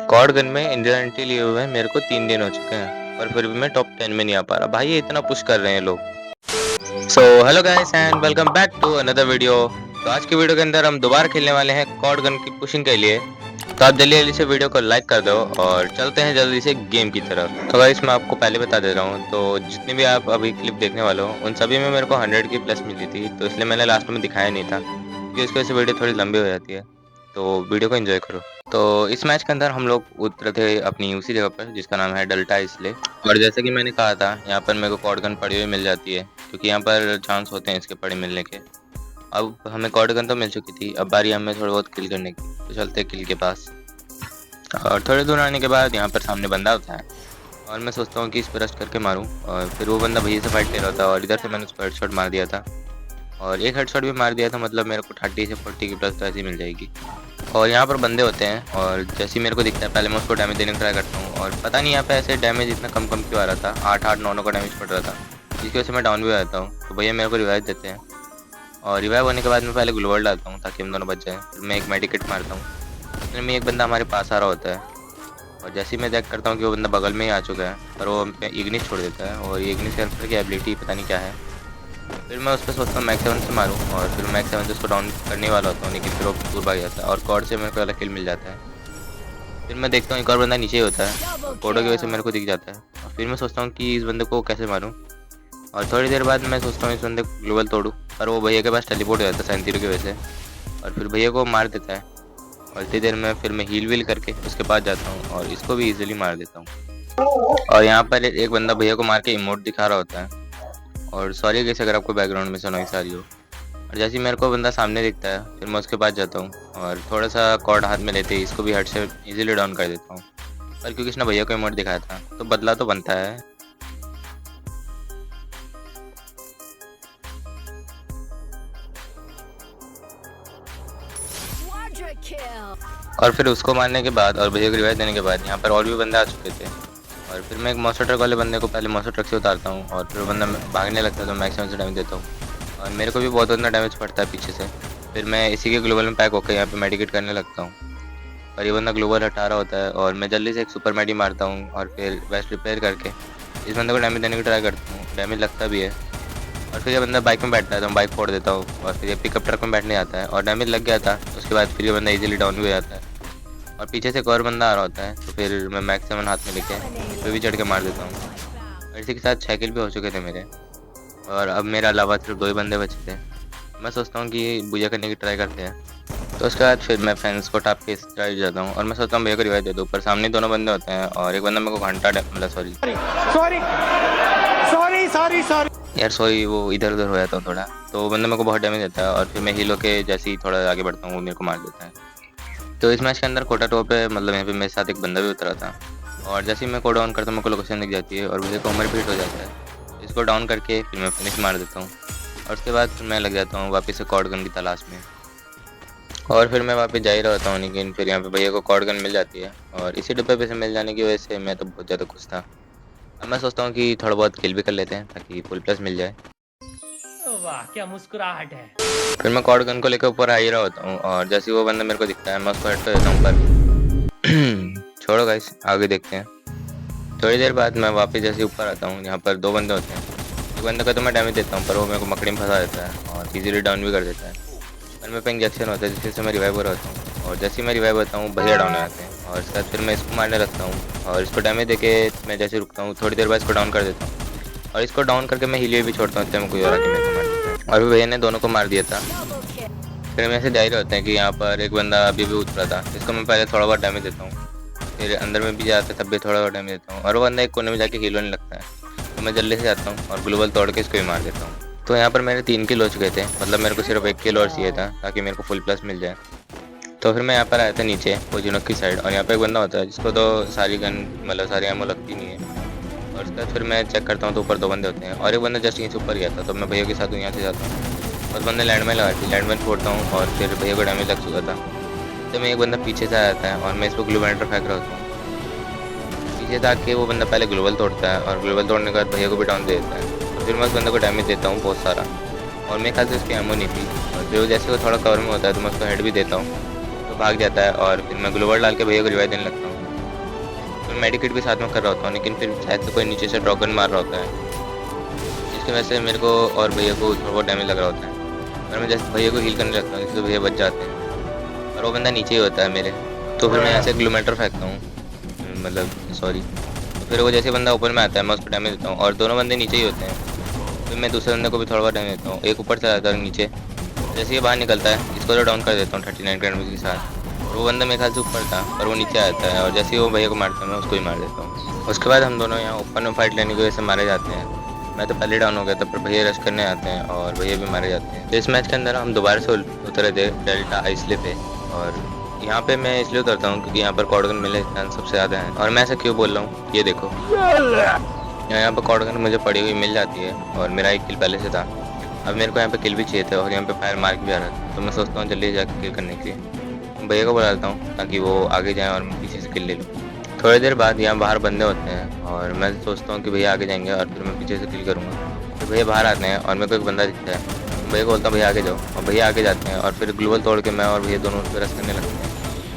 Cord gun में Indian entry लिए हुए हैं मेरे को 3 दिन हो चुके हैं और फिर भी मैं टॉप 10 में नहीं आ पा रहा। भाई ये इतना पुश कर रहे हैं लोग। So hello guys and welcome back to another video. तो आज की वीडियो के अंदर हम दोबारा खेलने वाले हैं कॉर्ड गन की पुशिंग के लिए। तो आप जल्दी जल्दी से वीडियो को लाइक कर दो और चलते हैं जल्दी से गेम की तरफ। तो गाइस मैं आपको पहले बता दे रहा हूँ, तो जितने भी आप अभी क्लिप देखने वाले हो उन सभी में मेरे को 100 की प्लस मिली थी, तो इसलिए मैंने लास्ट में दिखाया नहीं था क्योंकि इसकी वजह से वीडियो थोड़ी लंबी हो जाती है। तो वीडियो को एंजॉय करो। तो इस मैच के अंदर हम लोग उतरे थे अपनी उसी जगह पर जिसका नाम है डल्टा इसले। और जैसे कि मैंने कहा था यहाँ पर मेरे को कॉर्ड गन पड़ी हुई मिल जाती है क्योंकि यहाँ पर चांस होते हैं इसके पड़े मिलने के। अब हमें कॉर्ड गन तो मिल चुकी थी, अब बारी हमें थोड़ा बहुत किल करने की। तो चलते किल के पास। और थोड़े दूर आने के बाद यहाँ पर सामने बंदा होता है और मैं सोचता हूँ कि इस पर रश करके मारूँ, और फिर वो बंदा भैया से फाइट ले रहा था और इधर से मैंने उसको हेडशॉट मार दिया था। और एक हेडशॉट भी मार दिया था, मतलब मेरे को 30 से 40 की प्लस तो ऐसी मिल जाएगी। और यहाँ पर बंदे होते हैं और जैसे ही मेरे को दिखता है पहले मैं उसको डैमेज देने का ट्राई करता हूँ, और पता नहीं यहाँ पे ऐसे डैमेज इतना कम कम क्यों आ रहा था। 8-8-9 का डैमेज पड़ रहा था जिसकी वजह से मैं डाउन भी हो जाता हूँ। तो भैया मेरे को रिवाइव देते हैं और रिवाइव होने के बाद मैं पहले ग्लोवल डालता हूँ ताकि हम दोनों बच जाएँ। फिर मैं एक मेडिकेट मारता हूँ। इतने में एक बंदा हमारे पास आ रहा होता है और जैसे ही मैं चेक करता हूँ कि वो बंदा बगल में ही आ चुका है, पर वो इग्निस छोड़ देता है और ये इग्निस कैरेक्टर की एबिलिटी पता नहीं क्या है। फिर मैं उस पर सोचता हूँ मैक्स 7 से मारूँ, और फिर मैक्स 7 से उसको डाउन करने वाला होता हूँ, लेकिन फिर वो दूर भाग जाता है और कॉर्ड से मेरे को अलग किल मिल जाता है। फिर मैं देखता हूँ एक और बंदा नीचे ही होता है, कोडो की वजह से मेरे को दिख जाता है। और फिर मैं सोचता हूँ कि इस बंदे को कैसे मारूँ, और थोड़ी देर बाद मैं सोचता हूँ इस बंदे को ग्लोबल तोड़ूँ, पर वो भैया के पास टेलीपोर्ट हो जाता है सेंतीरो की वजह से, और फिर भैया को मार देता है। और इतनी देर में फिर मैं हील वील करके उसके पास जाता हूँ और इसको भी ईजिली मार देता हूँ। और यहाँ पर एक बंदा भैया को मार के इमोट दिखा रहा होता है। और सॉरी कैसे अगर आपको बैकग्राउंड में सुनाई आ रही हो। और जैसे ही मेरे को बंदा सामने दिखता है फिर मैं उसके पास जाता हूँ और थोड़ा सा कॉर्ड हाथ में लेते ही इसको भी हेड से इजीली डाउन कर देता हूँ। पर क्योंकि इसने भैया को इमोट दिखाया था तो बदला तो बनता है। और फिर उसको मारने के बाद और भैया को रिवाइव देने के बाद यहाँ पर और भी बंदे आ चुके थे। और फिर मैं एक मॉन्स्टर ट्रक वाले बंदे को पहले मॉन्स्टर ट्रक से उतारता हूँ और फिर बंदा भागने लगता है तो मैक्सिमम से डैमेज देता हूँ और मेरे को भी बहुत उतना डैमेज पड़ता है पीछे से। फिर मैं इसी के ग्लोबल में पैक होकर यहाँ पे मेडिकेट करने लगता हूँ और ये बंदा ग्लोबल हटा रहा होता है और मैं जल्दी से एक सुपर मेडी मारता हूँ और फिर वेस्ट रिपेयर करके इस बंदे को डैमेज देने की ट्राई करता हूँ। डैमेज लगता भी है और फिर ये बंदा बाइक में बैठता है तो मैं बाइक फोड़ देता हूँ और फिर ये पिकअप ट्रक में बैठने आता है और डैमेज लग गया था। उसके बाद फिर ये बंदा इजीली डाउन भी हो जाता है और पीछे से एक और बंदा आ रहा होता है तो फिर मैं मैक्स 7 हाथ में लेके इस पर भी चढ़ के मार देता हूँ। इसी के साथ 6 किल भी हो चुके थे मेरे और अब मेरे अलावा सिर्फ 2 ही बंदे बचे थे। मैं सोचता हूँ कि बुझा करने की ट्राई करते हैं। तो उसके बाद फिर मैं फैंस को टाप के स्ट्राइक जाता हूँ और मैं सोचता हूँ भैया को रिवाइव दे दूँ। ऊपर सामने दोनों बंदे होते हैं और एक बंदा मेरे को घंटा मतलब सॉरी वो इधर उधर हो जाता हूँ थोड़ा, तो वो बंदा मेरे को बहुत डैमेज देता है और फिर मैं हील होके जैसे ही थोड़ा आगे बढ़ता हूँ वो मेरे को मार देता है। तो इस मैच के अंदर कोटा टॉप पे मतलब यहाँ पे मेरे साथ एक बंदा भी उतरा था और जैसे ही मैं को डाउन करता हूँ मेरे को लोकेशन दिख जाती है और भैया को उम्र पीट हो जाता है। इसको डाउन करके फिर मैं फिनिश मार देता हूँ और उसके बाद फिर मैं लग जाता हूँ वापस से कॉर्ड गन की तलाश में। और फिर मैं वापस जा ही रहा होता हूँ, लेकिन फिर यहाँ पे भैया को कॉर्ड गन मिल जाती है और इसी डिब्बे पे से मिल जाने की वजह से मैं तो बहुत ज़्यादा खुश था। अब मैं सोचता हूँ कि थोड़ा बहुत किल भी कर लेते हैं ताकि फुल प्लस मिल जाए। वाह क्या मुस्कुराहट है। फिर मैं कॉर्ड गन को लेकर ऊपर आ ही रहा होता हूँ और जैसे ही वो बंदा मेरे को दिखता है मैं उसको हेड कर देता हूँ। पर छोड़ो गाइस आगे देखते हैं। थोड़ी देर बाद मैं वापस जैसे ऊपर आता हूँ यहाँ पर 2 बंदे होते हैं। एक बंदे का तो मैं डैमेज देता हूँ पर वो मेरे को मकड़ी में फंसा देता है और इजीली डाउन भी कर देता है। और मेरे पे इंजेक्शन होता है जिससे से मैं रिवाइव हो रहा हूँ और जैसे ही मैं रिवाइव होता हूँ भैया डाउन हो जाते हैं और इसके बाद फिर मैं इसको मारने लगता हूँ और इसको डैमेज देके मैं जैसे रुकता हूँ थोड़ी देर बाद इसको डाउन कर देता हूँ और इसको डाउन करके मैं हीलियर भी छोड़ता हूँ मैं कोई और आके मेरे को मार देता है। और फिर भैया ने दोनों को मार दिया था। फिर मैं ऐसे जा ही होते हैं कि यहाँ पर एक बंदा अभी भी उतरा था जिसको मैं पहले थोड़ा बहुत डैमेज देता हूँ, फिर अंदर में भी जाता है तब भी थोड़ा बहुत डैमेज देता हूँ और वो बंदा एक कोने में जाके हील होने लगता है तो मैं जल्दी से जाता हूँ और ग्लोबल तोड़ के इसको भी मार देता हूँ। तो यहाँ पर मेरे 3 किल हो चुके थे, मतलब मेरे को सिर्फ 1 किल और चाहिए था ताकि मेरे को फुल प्लस मिल जाए। तो फिर मैं यहाँ पर आया था नीचे पोजिनोक की साइड और यहाँ पे एक बंदा होता है जिसको तो सारी गन मतलब सारी एमो लगती नहीं है। और उसके बाद फिर मैं चेक करता हूँ तो ऊपर 2 बंदे होते हैं और एक बंदा जस्ट यहीं से ऊपर गया था तो मैं भैया के साथ यहाँ से जाता हूँ और बंदे लैंडमाइन लगाती लैंडमाइन फोड़ता हूँ और फिर भैया को डैमेज लग चुका था। तो मैं एक बंदा पीछे से आ जाता है और मैं इस पर ग्लूबैंडर फेंक रहा होता हूँ पीछे था कि वो बंदा पहले ग्लोबल तोड़ता है और ग्लोबल तोड़ने के बाद भैया को भी डाउन दे देता है। तो फिर मैं उस बंदे को डैमेज देता हूँ बहुत सारा और मेरे ख्याल से उसकी एमो नहीं थी और फिर जैसे वो थोड़ा कवर में होता है तो मैं उसको हेड भी देता हूँ तो भाग जाता है और फिर मैं ग्लोबल डाल के भैया को रिवाइव देने लगता हूँ तो मेडिकेट भी साथ में कर रहा होता हूँ, लेकिन फिर शायद से कोई नीचे से ड्रॉगन मार रहा होता है, जिसकी वजह से मेरे को और भैया को थोड़ा बहुत डैमेज लग रहा होता है। और मैं जैसे भैया को हील करने लगता हूँ, जिससे भैया बच जाते हैं, और वो बंदा नीचे ही होता है मेरे। तो फिर मैं यहाँ से ग्लूमेटर फेंकता हूँ, मतलब सॉरी। तो फिर वो जैसे बंदा ऊपर में आता है, मैं उसको डैमेज देता हूँ, और दोनों बंदे नीचे ही होते हैं। फिर मैं दूसरे बंदे को भी थोड़ा बहुत डैमेज देता हूँ, एक ऊपर चला जाता है नीचे। जैसे ये बाहर निकलता है, इसको तो डाउन कर देता हूँ 39 का डैमेज के साथ। और वो बंदा मेरे ख्याल से ऊपर था, और वो नीचे आता है, और जैसे ही वो भैया को मारता है, मैं उसको ही मार देता हूँ। उसके बाद हम दोनों यहाँ ऊपर में फाइट लेने की वजह से मारे जाते हैं। मैं तो पहले डाउन हो गया था, पर भैया रश करने आते हैं और भैया भी मारे जाते हैं। तो इस मैच के अंदर हम दोबारा से उतरे थे डेल्टा आइसले पे, और यहाँ पे मैं इसलिए उतरता हूँ क्योंकि यहाँ पर कॉर्डगन मिलने के चांस सबसे ज़्यादा है। और मैं ऐसा क्यों बोल रहा हूँ, ये देखो, यहाँ पर कॉर्डगन मुझे पड़ी हुई मिल जाती है, और मेरा एक किल पहले से था। अब मेरे को यहाँ पे किल भी चाहिए था, और यहाँ पे फायर मार्क भी आ रहा था, तो मैं सोचता हूँ जल्दी जाकर किल करने के लिए भैया को बुला लेता हूँ, ताकि वो आगे जाए और मैं पीछे से किल ले लूँ। थोड़ी देर बाद यहाँ बाहर बंदे होते हैं, और मैं सोचता हूँ कि भैया आगे जाएंगे और फिर मैं पीछे से किल करूँगा। तो भैया बाहर आते हैं, और मेरे को एक बंदा दिखता है। भैया को बोलता हूँ भैया आगे जाओ, और भैया आगे जाते हैं, और फिर ग्लोबल तोड़ के मैं और भैया दोनों उस पर रस करने लगते हैं।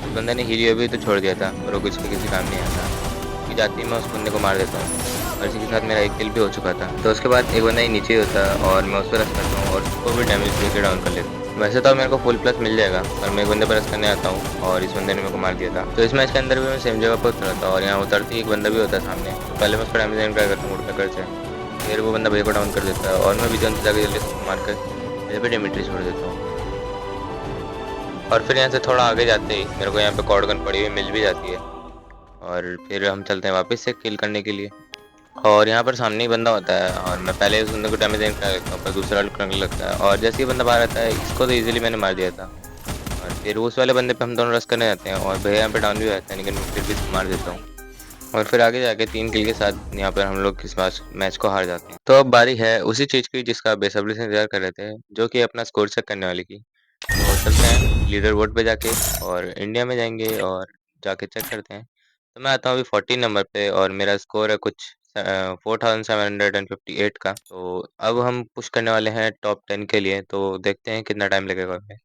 उस बंदे ने हीलियो भी तो छोड़ दिया था, और वो किसी काम नहीं आता, कि जाती मैं उस बंदे को मार देता हूँ, और इसी के साथ मेरा एक किल भी हो चुका था। तो उसके बाद एक बंदा ही नीचे ही होता है, और मैं उस पर रस करता हूँ और उसको भी डैमेज देकर डाउन कर लेता हूँ। वैसे तो मेरे को फुल प्लस मिल जाएगा, पर मैं एक बंदे पर रस करने आता हूँ, और इस बंदे ने मेरे को मार दिया था। तो इस मैच के अंदर भी मैं सेम जगह पर उतरा था, और यहाँ उतरते ही एक बंदा भी होता है सामने। तो पहले मैं उसको डैमेज देने ट्राई करता हूँ उड़कर कर से, फिर वो बंदा भैया को डाउन कर देता है, और मैं भी जल्दी जाकर जल्दी उसको मार कर भैया पे डेमेट्री छोड़ देता हूँ। और फिर यहाँ से थोड़ा आगे जाते ही मेरे को यहाँ पे कॉर्डगन पड़ी हुई मिल भी जाती है, और फिर हम चलते हैं वापस से किल करने के लिए। और यहाँ पर सामने ही बंदा होता है, और मैं पहले उस बंदे को डैमेज देने ट्राई करता हूँ, पर दूसरा लुक करने लगता है, और जैसे ही बंदा बाहर आता है, इसको तो इजीली मैंने मार दिया था। और फिर उस वाले बंदे पे हम दोनों रश करने जाते हैं, और भैया यहाँ पे डाउन भी रहता है, लेकिन मैं फिर भी इसको मार देता हूँ। और फिर आगे जाके 3 किल के साथ यहाँ पर हम लोग इस मैच को हार जाते हैं। तो अब बारी है उसी चीज़ की जिसका बेसब्री से इंतजार कर रहे थे, जो कि अपना स्कोर चेक करने वाले की। तो चलते हैं लीडर बोर्ड पे जाके, और इंडिया में जाएंगे और जाके चेक करते हैं। तो मैं आता हूँ अभी 14 नंबर पे, और मेरा स्कोर है कुछ 4758 का। तो अब हम पुश करने वाले हैं टॉप 10 के लिए, तो देखते हैं कितना टाइम लगेगा हमें।